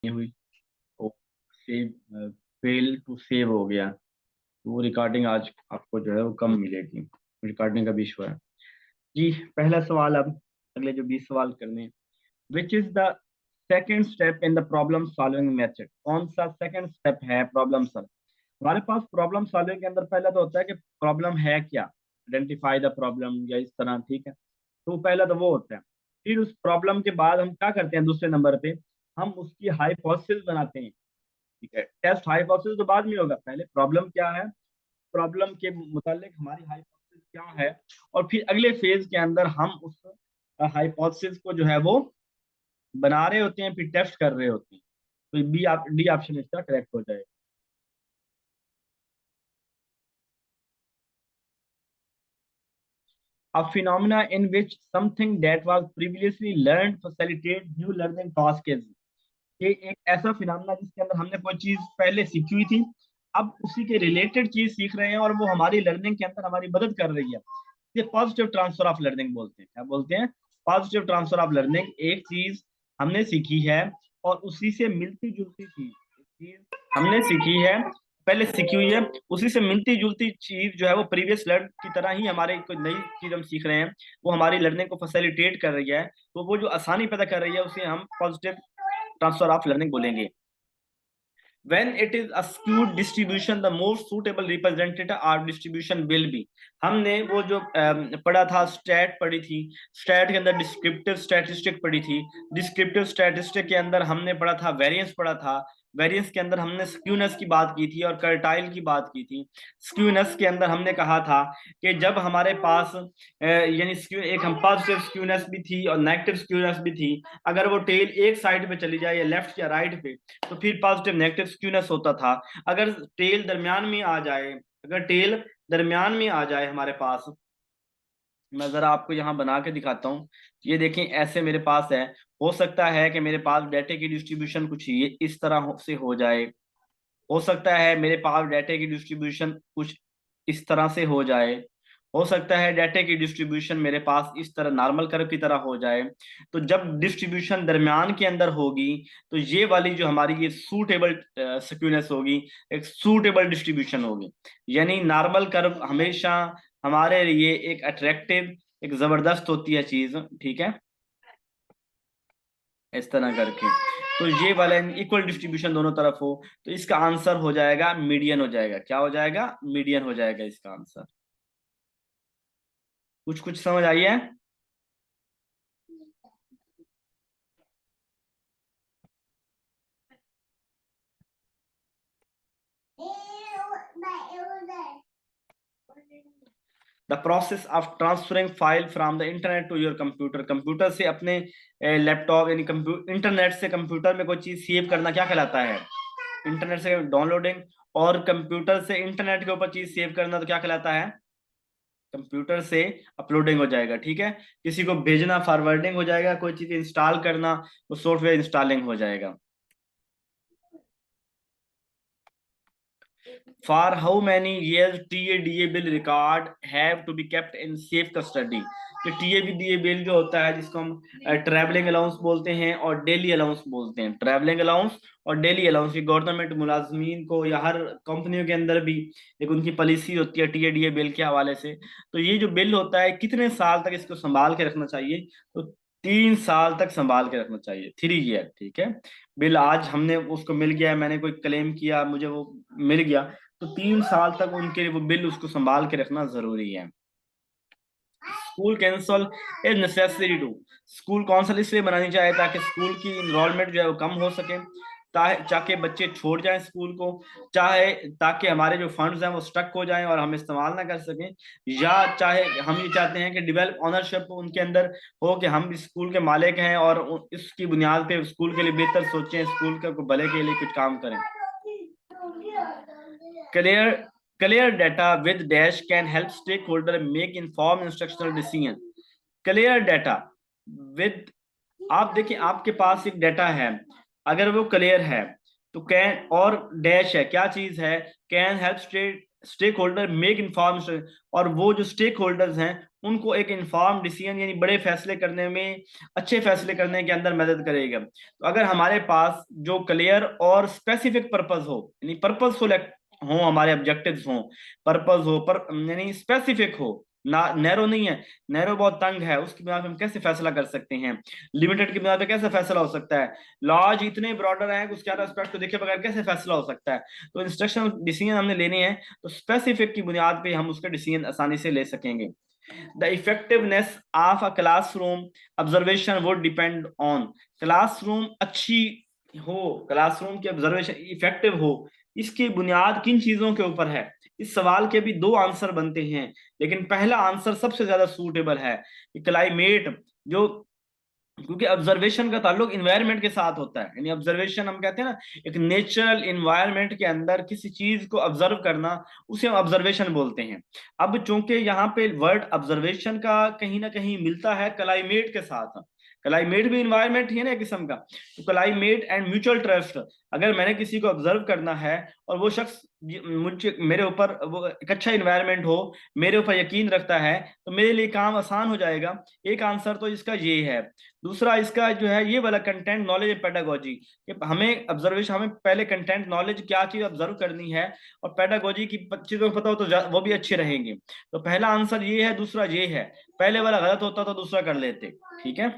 नहीं हुई तो सेव फेल टू सेव हो गया, तो वो रिकॉर्डिंग आज आपको जो है वो कम मिलेगी, रिकॉर्डिंग का भी इशू है। जी, पहला सवाल। अब अगले जो 20 सवाल करने हैं। Which is the second step in the problem solving method? कौन सा सेकेंड स्टेप है प्रॉब्लम सॉल्व? हमारे पास प्रॉब्लम सॉल्विंग के अंदर पहला तो होता है कि प्रॉब्लम है क्या, आइडेंटिफाई द प्रॉब्लम या इस तरह, ठीक है। तो पहला तो वो होता है। फिर उस प्रॉब्लम के बाद हम क्या करते हैं, दूसरे नंबर पे हम उसकी हाइपोथेसिस बनाते हैं, ठीक है। टेस्ट हाइपोथेसिस तो बाद में होगा, पहले प्रॉब्लम क्या है, प्रॉब्लम के मुतालिक हमारी हाइपोथेसिस क्या है, और फिर अगले फेज के अंदर हम उस हाइपोथेसिस को जो है वो बना रहे होते हैं, फिर टेस्ट कर रहे होते हैं। तो बी आप डी ऑप्शन इसका करेक्ट हो जाएगा। A phenomena in which something that was previously learned facilitate new learning tasks। ये एक ऐसा फिनोमेना जिसके अंदर हमने कोई चीज पहले सीखी हुई थी, अब उसी के रिलेटेड चीज सीख रहे हैं और वो हमारी लर्निंग के अंदर हमारी मदद कर रही है। ये पॉजिटिव ट्रांसफर ऑफ लर्निंग बोलते हैं। क्या बोलते हैं? Positive transfer of learning. एक चीज हमने सीखी है और उसी से मिलती जुलती चीज हमने सीखी है, पहले सीखी हुई है, उसी से मिलती जुलती चीज जो है वो प्रीवियस लर्न की तरह ही हमारे कोई नई चीज हम सीख रहे हैं, वो हमारी लर्निंग को फैसिलिटेट कर रही है, तो वो जो आसानी पैदा कर रही है उसे हम पॉजिटिव ट्रांसफर ऑफ लर्निंग बोलेंगे। when it is a skewed distribution the most suitable representative of distribution will be। हमने वो जो पढ़ा था, स्टैट पढ़ी थी, स्टैट के अंदर डिस्क्रिप्टिव स्टैटिस्टिक पढ़ी थी, डिस्क्रिप्टिव स्टैटिस्टिक के अंदर हमने पढ़ा था वेरिएंस पढ़ा था, वेरिएंस के अंदर हमने स्क्यूनेस की बात की थी और कर्टाइल की बात की थी। स्क्यूनेस के अंदर हमने कहा था कि जब हमारे पास यानी एक हम पॉजिटिव स्क्यूनेस भी थी और नेगेटिव स्क्यूनेस भी थी, अगर वो टेल एक साइड पे चली जाए या लेफ्ट या राइट पे तो फिर पॉजिटिव नेगेटिव स्क्यूनेस होता था। अगर टेल दरमियान में आ जाए, अगर टेल दरमियान में आ जाए हमारे पास, मैं जरा आपको यहाँ बना के दिखाता हूँ। ये देखें, ऐसे मेरे पास है, हो सकता है कि मेरे पास डाटे की डिस्ट्रीब्यूशन कुछ ये इस तरह से हो जाए, हो सकता है मेरे पास डाटे की डिस्ट्रीब्यूशन कुछ इस तरह से हो जाए, हो सकता है डाटे की डिस्ट्रीब्यूशन मेरे पास इस तरह नॉर्मल कर्व की तरह हो जाए। तो जब डिस्ट्रीब्यूशन दरमियान के अंदर होगी तो ये वाली जो हमारी ये सूटेबल स्क्यूनेस होगी, एक सूटेबल डिस्ट्रीब्यूशन होगी। यानी नॉर्मल कर्व हमेशा हमारे लिए एक अट्रैक्टिव, एक जबरदस्त होती है चीज, ठीक है, इस तरह करके। तो ये वाला इक्वल डिस्ट्रीब्यूशन दोनों तरफ हो तो इसका आंसर हो जाएगा मीडियन हो जाएगा। क्या हो जाएगा? मीडियन हो जाएगा इसका आंसर। कुछ कुछ समझ आई है? The process of transferring file from the internet to your computer. Computer से अपने लैपटॉप यानी कंप्यूटर, इंटरनेट से कंप्यूटर में कोई चीज सेव करना क्या कहलाता है? इंटरनेट से डाउनलोडिंग। और कंप्यूटर से इंटरनेट के ऊपर चीज सेव करना तो क्या कहलाता है? कंप्यूटर से अपलोडिंग हो जाएगा, ठीक है। किसी को भेजना फॉरवर्डिंग हो जाएगा, कोई चीज इंस्टॉल करना वो सॉफ्टवेयर इंस्टॉलिंग हो जाएगा। For how many years TA bill record have to be kept in safe custody. तो टीए बिल जो होता है जिसको हम ट्रैवलिंग अलाउंस बोलते हैं और डेली अलाउंस बोलते हैं, ट्रैवलिंग अलाउंस और डेली अलाउंस, ये गवर्नमेंट मुलाजमीन को या हर कंपनियों के अंदर भी एक उनकी पॉलिसी होती है टीए बिल के हवाले से। तो ये जो बिल होता है कितने साल तक इसको संभाल के रखना चाहिए? तो 3 साल तक संभाल के रखना चाहिए, 3 ईयर, ठीक है। बिल आज हमने उसको मिल गया है, मैंने कोई क्लेम किया, मुझे वो मिल गया, तो 3 साल तक उनके वो बिल उसको संभाल के रखना जरूरी है। School council is necessary to. School council इसलिए बनानी चाहिए ताकि स्कूल की इनरोलमेंट जो है वो कम हो सके, ताकि बच्चे छोड़ जाएं स्कूल को, चाहे ताकि हमारे जो फंड्स हैं वो स्टक हो जाएं और हम इस्तेमाल ना कर सकें, या चाहे हम ये चाहते हैं कि डेवलप ऑनरशिप उनके अंदर हो कि हम इस स्कूल के मालिक हैं और इसकी बुनियाद पे स्कूल के लिए बेहतर सोचें, स्कूल के भले के लिए कुछ काम करें। Clear clear data with dash can help stakeholder make informed instructional decision। Clear data with, आप देखिए आपके पास एक डाटा है, अगर वो क्लियर है तो कैन और डैश है, क्या चीज है? Can help stakeholder make inform, और वो जो स्टेक होल्डर्स हैं उनको एक इन्फॉर्म डिसीजन यानी बड़े फैसले करने में, अच्छे फैसले करने के अंदर मदद करेगा। तो अगर हमारे पास जो क्लियर और स्पेसिफिक पर्पस हो, यानी पर्पसफुल हो, हमारे ऑब्जेक्टिव्स हो, पर्पस हो पर यानी स्पेसिफिक हो, ना नैरो नहीं है, नैरो बहुत तंग है, उसकी बिना पे हम कैसे फैसला कर सकते हैं, लिमिटेड की बिना पे कैसे फैसला हो सकता है, लॉज इतने ब्रॉडर हैं कि उसके एस्पेक्ट को देखे बगैर कैसे फैसला हो सकता है। तो इंस्ट्रक्शन डिसीजन हमने लेने हैं तो स्पेसिफिक की बुनियाद पे हम उसके डिसीजन आसानी से ले सकेंगे। The effectiveness of a classroom observation would depend on, classroom अच्छी हो, क्लासरूम की ऑब्जर्वेशन इफेक्टिव हो, इसकी बुनियाद किन चीजों के ऊपर है। इस सवाल के भी दो आंसर बनते हैं, लेकिन पहला आंसर सबसे ज्यादा सूटेबल है कि क्लाइमेट जो, क्योंकि ऑब्जर्वेशन का ताल्लुक इन्वायरमेंट के साथ होता है, यानी ऑब्जर्वेशन हम कहते हैं ना, एक नेचुरल इन्वायरमेंट के अंदर किसी चीज को ऑब्जर्व करना, उसे हम ऑब्जर्वेशन बोलते हैं। अब चूंकि यहाँ पे वर्ड ऑब्जर्वेशन का कहीं ना कहीं मिलता है क्लाइमेट के साथ, क्लाइमेट भी इन्वायरमेंट ही है ना एक किस्म का, तो क्लाइमेट एंड म्यूचुअल ट्रस्ट, अगर मैंने किसी को ऑब्जर्व करना है और वो शख्स मुझे मेरे ऊपर वो एक अच्छा इन्वायरमेंट हो, मेरे ऊपर यकीन रखता है, तो मेरे लिए काम आसान हो जाएगा। एक आंसर तो इसका ये है। दूसरा इसका जो है ये वाला कंटेंट नॉलेज एंड पेडागोजी, कि हमें ऑब्जर्वेशन, हमें पहले कंटेंट नॉलेज क्या चीज ऑब्जर्व करनी है, और पेडागोजी की चीजों को पता हो तो वो भी अच्छे रहेंगे। तो पहला आंसर ये है, दूसरा ये है, पहले वाला गलत होता तो दूसरा कर लेते। ठीक है।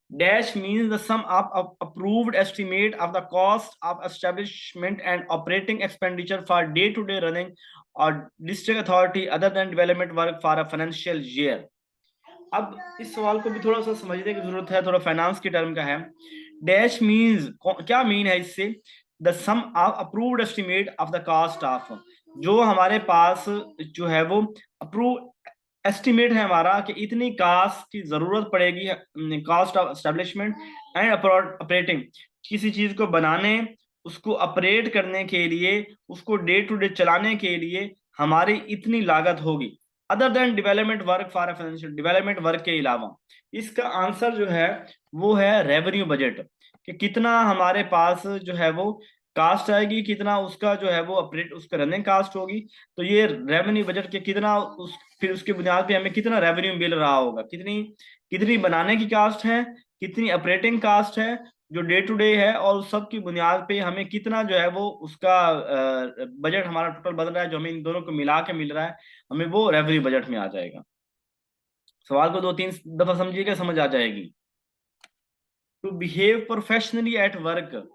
Dash means the sum of approved estimate of the cost of establishment and operating expenditure for day-to-day running or district authority other than development work for a financial year। अब इस सवाल को भी थोड़ा सा समझने की जरूरत है, थोड़ा फाइनेंस की टर्म का है। डैश मींस क्या मीन है इससे, the sum of approved estimate of the cost of, जो हमारे पास जो है वो अप्रूव एस्टिमेट है हमारा कि इतनी कास्ट की जरूरत पड़ेगी, cost of establishment and operating, किसी चीज को बनाने, उसको ऑपरेट करने के लिए, उसको डे टू डे चलाने के लिए हमारी इतनी लागत होगी, other than development work for financial, development work के अलावा। इसका आंसर जो है वो है रेवेन्यू बजट, कि कितना हमारे पास जो है वो कास्ट आएगी, कितना उसका जो है वो ऑपरेट उसका रनिंग कास्ट होगी। तो ये रेवेन्यू बजट के कितना उस, फिर उसके बुनियाद पे हमें कितना रेवेन्यू मिल रहा होगा, कितनी कितनी बनाने की कास्ट है, कितनी ऑपरेटिंग कास्ट है जो डे टू डे है, और उस सब की बुनियाद पे हमें कितना जो है वो उसका बजट हमारा टोटल बदल रहा है, जो हमें इन दोनों को मिला के मिल रहा है, हमें वो रेवेन्यू बजट में आ जाएगा। सवाल को दो तीन दफा समझिएगा, समझ आ जाएगी। To behave professionally at work,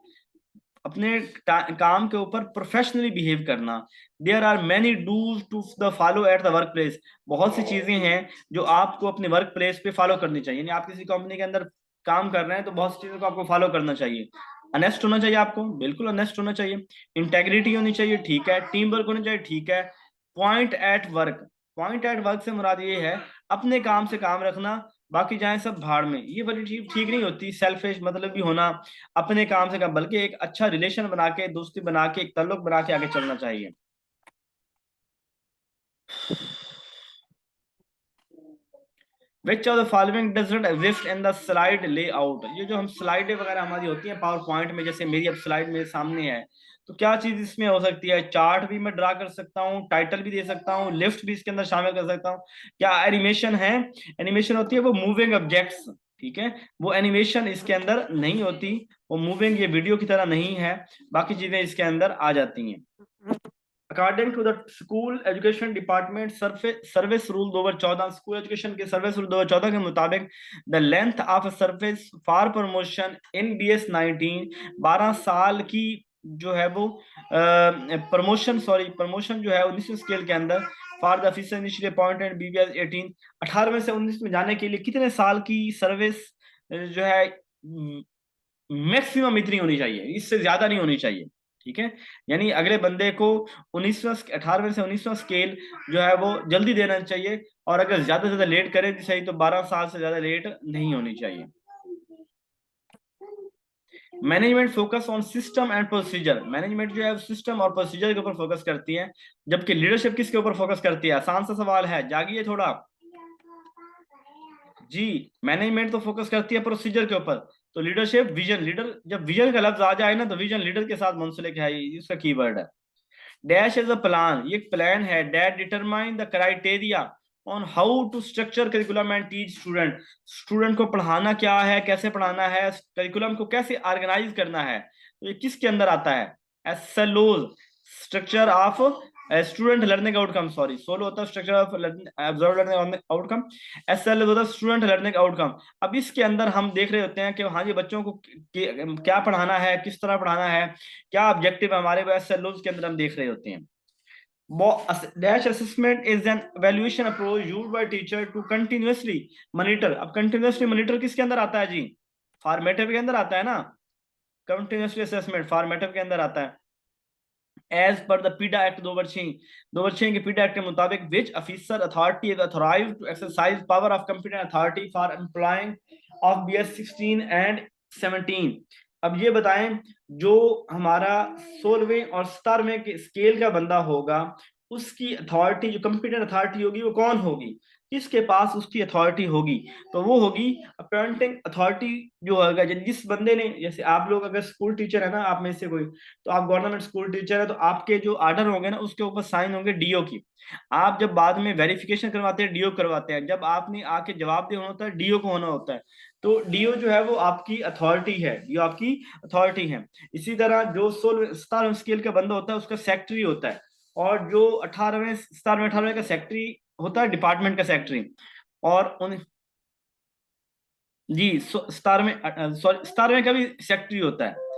अपने काम के ऊपर प्रोफेशनली बिहेव करना। There are many do's to the follow at the workplace, बहुत सी चीजें हैं जो आपको अपने वर्क प्लेस पे फॉलो करनी चाहिए, यानी आप किसी कंपनी के अंदर काम कर रहे हैं तो बहुत सी चीजों को आपको फॉलो करना चाहिए। अनेस्ट होना चाहिए आपको, बिल्कुल अनेस्ट होना चाहिए। इंटेग्रिटी होनी चाहिए, ठीक है। टीम वर्क होना चाहिए, ठीक है। Point at work, point at work से मुराद ये है अपने काम से काम रखना, बाकी जाए सब भाड़ में, ये वाली चीज ठीक नहीं होती। सेल्फिश मतलब भी होना, अपने काम से काम, बल्कि एक अच्छा रिलेशन बना के, दोस्ती बना के, एक ताल्लुक बना के आगे चलना चाहिए। Which of the following does not exist in the slide layout, ये जो हम स्लाइडें वगैरह हमारी होती हैं पावर पॉइंट में, जैसे मेरी अब स्लाइड मेरे सामने है, तो क्या चीज इसमें हो सकती है, चार्ट भी मैं ड्रा कर सकता हूँ, टाइटल भी दे सकता हूँ, लिस्ट भी इसके अंदर शामिल कर सकता हूँ, क्या एनिमेशन है, एनिमेशन होती है वो मूविंग ऑब्जेक्ट्स, ठीक है, वो एनिमेशन इसके अंदर नहीं होती, वो मूविंग ये वीडियो की तरह नहीं है, बाकी चीजें इसके अंदर आ जाती हैं। According to the school education department service rule 2014, school education के सर्विस रूल 2014 के मुताबिक the length of service for promotion in BS19, 12 साल की जो है वो प्रमोशन, सॉरी प्रमोशन जो है 19 स्केल के अंदर, for the officer initially appointed BBS 18, 18वें से 19 में जाने के लिए कितने साल की सर्विस जो है मैक्सिमम इतनी होनी चाहिए, इससे ज्यादा नहीं होनी चाहिए। ठीक है, यानी अगले बंदे को 19वां 18वें से 19वां स्केल जो है वो जल्दी देना चाहिए, और अगर ज्यादा से ज्यादा लेट करे तो सही, तो 12 साल से ज्यादा लेट नहीं होनी चाहिए। Management focus on system and procedure, management जो है सिस्टम और प्रोसीजर के ऊपर फोकस करती है, जबकि लीडरशिप किसके ऊपर फोकस करती है। आसान सा सवाल है, जागिए थोड़ा जी। मैनेजमेंट तो फोकस करती है प्रोसीजर के ऊपर, तो लीडरशिप विजन, लीडर जब विजन का लफ्ज आ जाए ना तो विजन लीडर के साथ मुंसलिक है, इसका कीवर्ड है। डैश इज अ प्लान, ये एक प्लान है, that determine the criteria on how to structure curriculum and teach student. Student को पढ़ाना क्या है, कैसे पढ़ाना है, करिकुलम को कैसे ऑर्गेनाइज करना है, तो ये किसके अंदर आता है? SLO, structure of student learning outcome, sorry SOLO होता है structure of observe learning outcome, SL होता है स्टूडेंट लर्निंग आउटकम। अब इसके अंदर हम देख रहे होते हैं कि हाँ जी बच्चों को क्या पढ़ाना है, किस तरह पढ़ाना है, क्या ऑब्जेक्टिव है हमारे, एसएलओ के अंदर हम देख रहे होते हैं। Dash assessment is an evaluation approach used by teacher to continuously monitor। अब continuously monitor किसके अंदर आता है जी? फॉर्मेटिव के अंदर आता है ना, कंटिन्यूसली असेसमेंट फॉर्मेटिव के अंदर आता है। एज पर द पीडा एक्ट 2006 के पीडा एक्ट के मुताबिक which officer authority is authorised to exercise power of competent authority for employing of BS 16 and 17। अब ये बताएं, जो हमारा 16वें और 17वें के स्केल का बंदा होगा, उसकी अथॉरिटी, जो कंपिटेंट अथॉरिटी होगी वो कौन होगी, किसके पास उसकी अथॉरिटी होगी? तो वो होगी अपॉइंटिंग अथॉरिटी। जो होगा जिस बंदे ने, जैसे आप लोग अगर स्कूल टीचर है ना, आप में से कोई, तो आप गवर्नमेंट स्कूल टीचर है, तो आपके जो आर्डर होंगे ना उसके ऊपर साइन होंगे डीओ की। आप जब बाद में वेरिफिकेशन करवाते हैं डीओ करवाते हैं, जब आपने आके जवाब देना होता है डीओ को होना होता है। तो डीओ जो है वो आपकी अथॉरिटी है, डीओ आपकी अथॉरिटी है। इसी तरह जो 16 स्केल का बंदा होता है उसका सेक्रेटरी होता है, और जो 18वें 17वें 18वें का सेक्रेटरी होता है डिपार्टमेंट का सेक्रेटरी। और उन जी 17वें सॉरी 17वें का भी सेक्रेटरी होता है।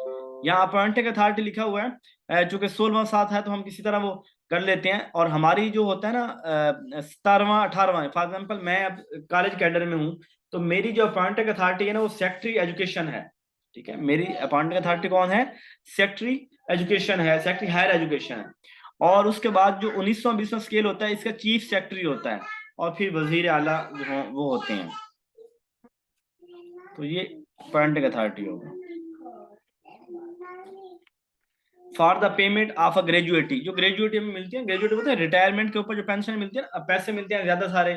यहाँ अपॉइंटिंग अथॉरिटी लिखा हुआ है, चूंकि 16वां साथ है तो हम किसी तरह वो कर लेते हैं। और हमारी जो होता है ना 17वां 18वां, फॉर एग्जाम्पल मैं अब कॉलेज कैडर में हूँ, तो मेरी जो अपॉइंटिंग अथॉरिटी है ना वो सेक्रेटरी एजुकेशन है। ठीक है, मेरी अपॉइंटिंग अथॉरिटी कौन है? सेक्रेटरी एजुकेशन है, सेक्रेटरी हायर एजुकेशन है। और उसके बाद जो 19वां 20वां स्केल होता है इसका चीफ सेक्रेटरी होता है, और फिर वजीर आला जो है वो होते हैं। तो ये अपॉइंटिंग अथॉरिटी होगा। For the payment of a gratuity, जो ग्रेजुएटी में मिलती है, ग्रेजुएटी बोलते हैं रिटायरमेंट के ऊपर जो पेंशन मिलती है, पैसे मिलते हैं ज्यादा सारे,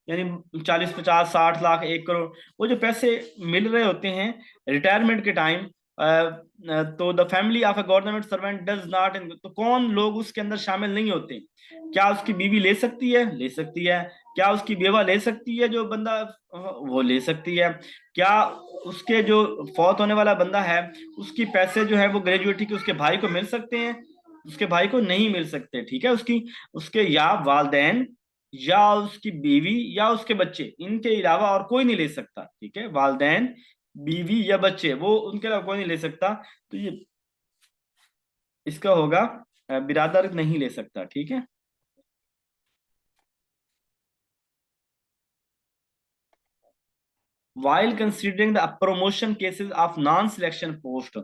यानी 40 50 60 लाख 1 करोड़, वो जो पैसे मिल रहे होते हैं रिटायरमेंट के टाइम, तो the family of a government servant does not, तो कौन लोग उसके अंदर शामिल नहीं होते? क्या उसकी बीवी ले सकती है? ले सकती है। क्या उसकी बेवा ले सकती है? जो बंदा वो ले सकती है। क्या उसके जो फौत होने वाला बंदा है उसकी पैसे जो है वो ग्रेजुएटी के उसके भाई को मिल सकते हैं? उसके भाई को नहीं मिल सकते। ठीक है, उसकी उसके या वालदैन, या उसकी बीवी, या उसके बच्चे, इनके अलावा और कोई नहीं ले सकता। ठीक है, वालदैन, बीवी या बच्चे, वो उनके अलावा कोई नहीं ले सकता। तो ये इसका होगा बिरादर नहीं ले सकता। ठीक है। while considering the promotion cases of non selection post,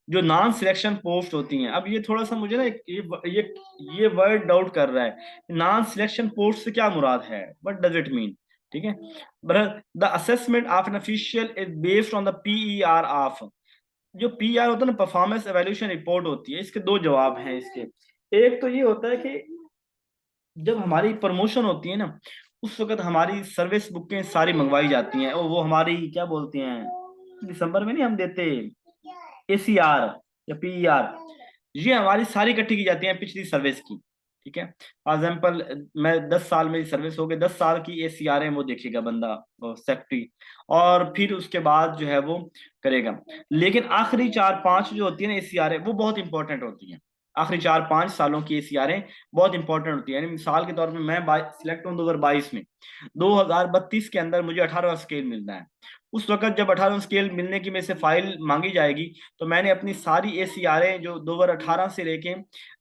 जो नॉन सिलेक्शन पोस्ट होती हैं, अब ये थोड़ा सा मुझे ना ये वर्ड डाउट कर रहा है, नॉन सिलेक्शन पोस्ट से क्या मुराद है, व्हाट डज इट मीन? ठीक है, the assessment of an official is based on the PER of, जो पीईआर होता है ना, परफॉर्मेंस एवेल्यूशन रिपोर्ट होती है। इसके दो जवाब हैं इसके। एक तो ये होता है कि जब हमारी प्रमोशन होती है ना, उस वक्त हमारी सर्विस बुकें सारी मंगवाई जाती हैं, और वो हमारी क्या बोलते हैं, दिसंबर में नहीं हम देते एसीआर या पीईआर, ये हमारी सारी इकट्ठी की जाती हैं पिछली सर्विस की। ठीक है, फॉर एग्जाम्पल मैं 10 साल मेरी सर्विस हो गई, 10 साल की एसीआर है वो देखेगा बंदा सेक्रेटरी, और फिर उसके बाद जो है वो करेगा। लेकिन आखिरी 4 5 जो होती है ना एसीआर है वो बहुत इंपॉर्टेंट होती है। आखिरी 4 5 सालों की एसीआर बहुत इंपॉर्टेंट होती है। यानी मिसाल के तौर पे मैं सिलेक्ट हूँ 2022 में, 2032 के अंदर मुझे 18वां स्केल मिलना है। उस वक्त जब 18वां स्केल मिलने की मेरे से फाइल मांगी जाएगी, तो मैंने अपनी सारी एसीआरें जो 2018 से लेके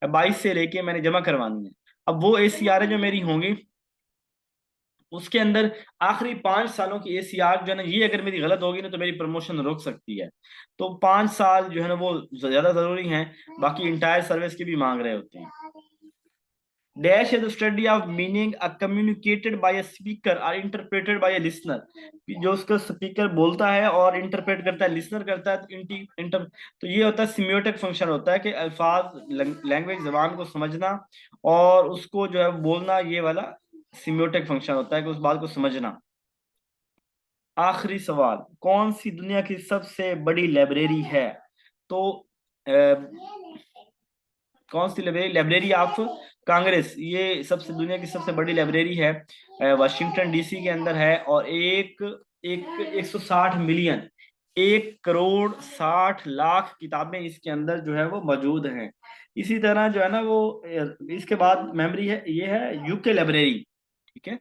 22 से लेके मैंने जमा करवानी है। अब वो एसीआरें जो मेरी होंगी उसके अंदर आखिरी 5 सालों की एसीआर जो है ना, ये अगर मेरी गलत होगी ना तो मेरी प्रमोशन रुक सकती है। तो 5 साल जो है ना वो ज्यादा जरूरी हैं, बाकी इंटायर सर्विस की भी मांग रहे होते हैं। Dash is the study of meaning communicated by a speaker or interpreted by a listener, जो उसका स्पीकर बोलता है और इंटरप्रेट करता है, लिसनर करता है। तो तो ये होता है सिम्योटिक फंक्शन, होता है कि अल्फाज लैंग्वेज जबान को समझना और उसको जो है बोलना, ये वाला सिम्योटिक फंक्शन होता है कि उस बात को समझना। आखिरी सवाल, कौन सी दुनिया की सबसे बड़ी लाइब्रेरी है? तो कौन सी लाइब्रेरी? लाइब्रेरी ऑफ कांग्रेस, ये सबसे दुनिया की सबसे बड़ी लाइब्रेरी है, वाशिंगटन डीसी के अंदर है। और एक एक 160 मिलियन, 1 करोड़ 60 लाख किताबें इसके अंदर जो है वो मौजूद हैं। इसी तरह जो है ना वो इसके बाद मेमोरी है, ये है यूके लाइब्रेरी, ठीक है,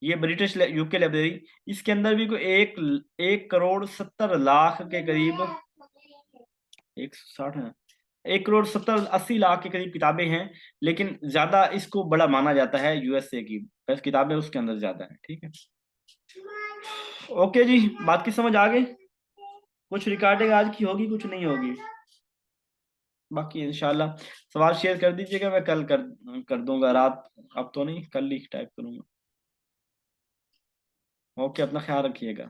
ये ब्रिटिश यूके लाइब्रेरी। इसके अंदर भी कोई 1 करोड़ 70 लाख के करीब, 160 है, 1 करोड़ 70 80 लाख के करीब किताबें हैं। लेकिन ज्यादा इसको बड़ा माना जाता है यूएसए की, बस किताबें उसके अंदर ज्यादा है, ठीक है। ओके जी, बात की समझ आ गई? कुछ रिकॉर्डिंग आज की होगी, कुछ नहीं होगी, बाकी इंशाल्लाह सवाल शेयर कर दीजिएगा, मैं कल कर दूंगा रात, अब तो नहीं, कल ही टाइप करूंगा। ओके, अपना ख्याल रखिएगा।